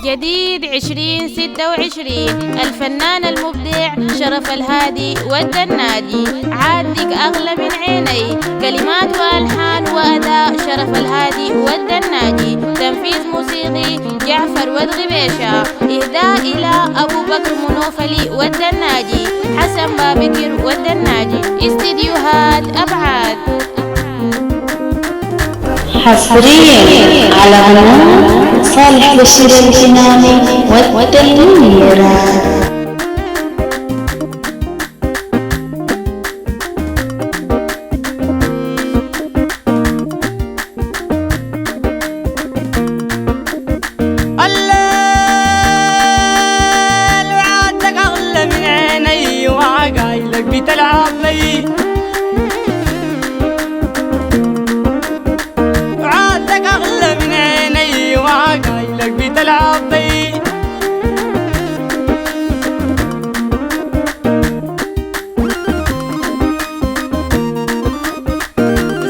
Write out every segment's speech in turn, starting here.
جديد 2026 الفنان المبدع شرف الهادي ودى النادي. عادك أغلى من عيني، كلمات وألحان وأداء شرف الهادي ودى النادي. تنفيذ موسيقي جعفر ودغبيشة. إهداء إلى أبو بكر منوفلي ودى النادي، حسن بابكر ودى النادي. استديوهات أبعاد. حصريا على عنوان صالح بشير الكناني والتنويرات. الليل وعادك أغلى من عيني وعقايلك بتلعب لي. وعادك أغلى من عيني وعقايلك بتلعب بي.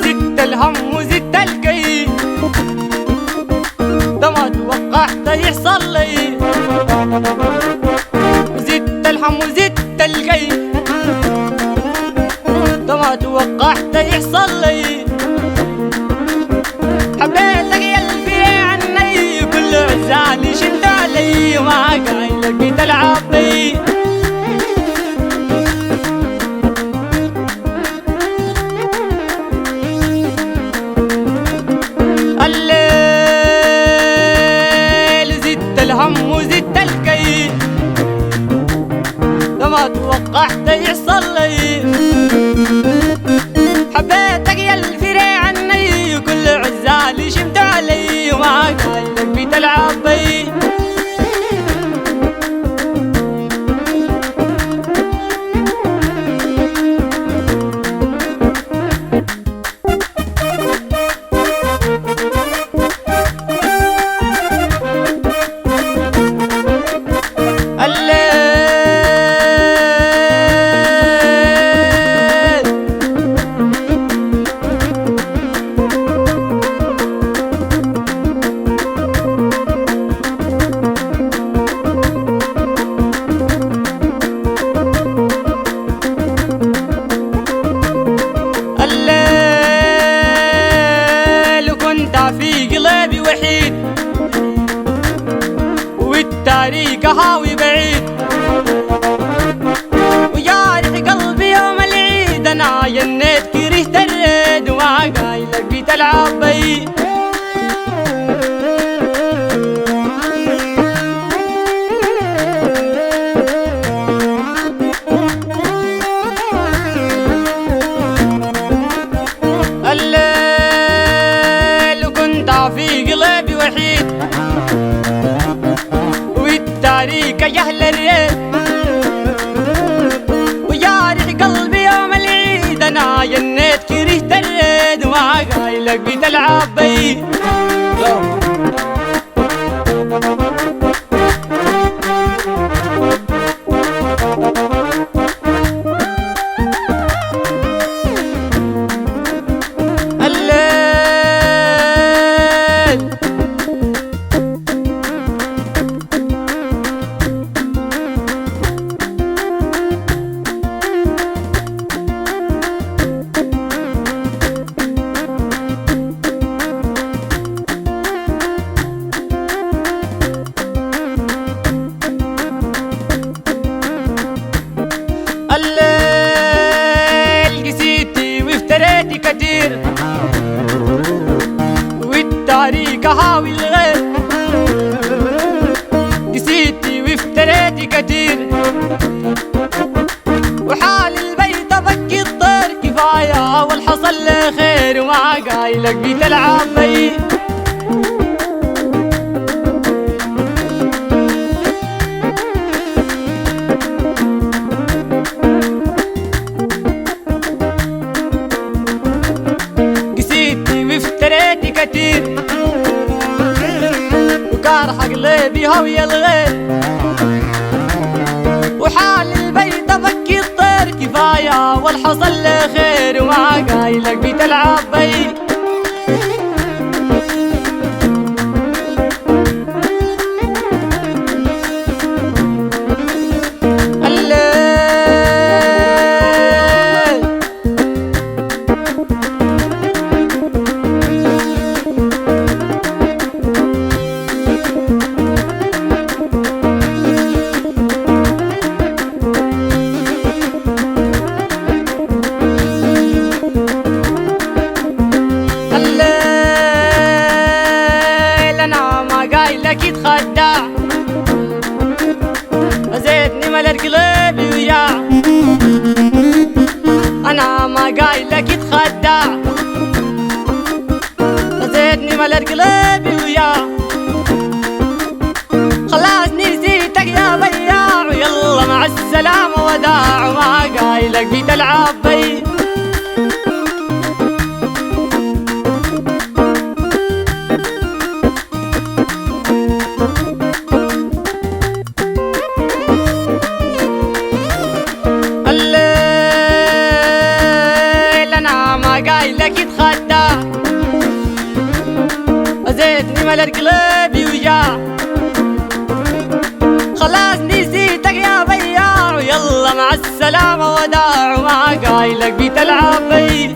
زدت الهم وزدت الكي، ده ما توقعت يحصل لي. زدت الهم وزدت الكي، ده ما توقعت يحصل لي. حبيتك يا قلبي عني كل عزالي شد علي وعقايلك بتلعب بي. الليل زدت الهم وزدت الكي، ده ما توقعت يحصل لي. حبيتك يا الفري عني كل عزالي شمت علي وعقايلك بتلعب بي. في قلبي وحيد والتاريخ هاوي بعيد، وجارح قلبي يوم العيد. انا جنيت كرهت الريد وعقايلك بتلعب بي. في قلبي وحيد والتاريخ جهل الريد، وجارح قلبي يوم العيد. انا جنيت كرهت الريد وعقايلك بتلعب بي. الليل قسيتي وافتريتي كتير والتاريخ هاوي الغير. قسيتي وافتريتي كتير وحال البيت بكي الطير. كفاية والحصل لي خير وعقايلك بتلعب بي. وافتريتي كتير وكارح قلبي هوي الغير، وحال البيت بكي الطير. كفاية والحصل لي خير وعقايلك بتلعب بي. يتخدع زيتني مال القلب وياه انا ما قايل لك يتخدع زيتني مال القلب وياه خلاص نسيتك يا بياع ويلا مع السلامة وداع وما قايل لك بتلعب بي قايل لك يتخدع زيتني مال القلب وياه خلاص نسيتك يا بياع ويلا مع السلامة وداع وما قايل لك بتلعب بي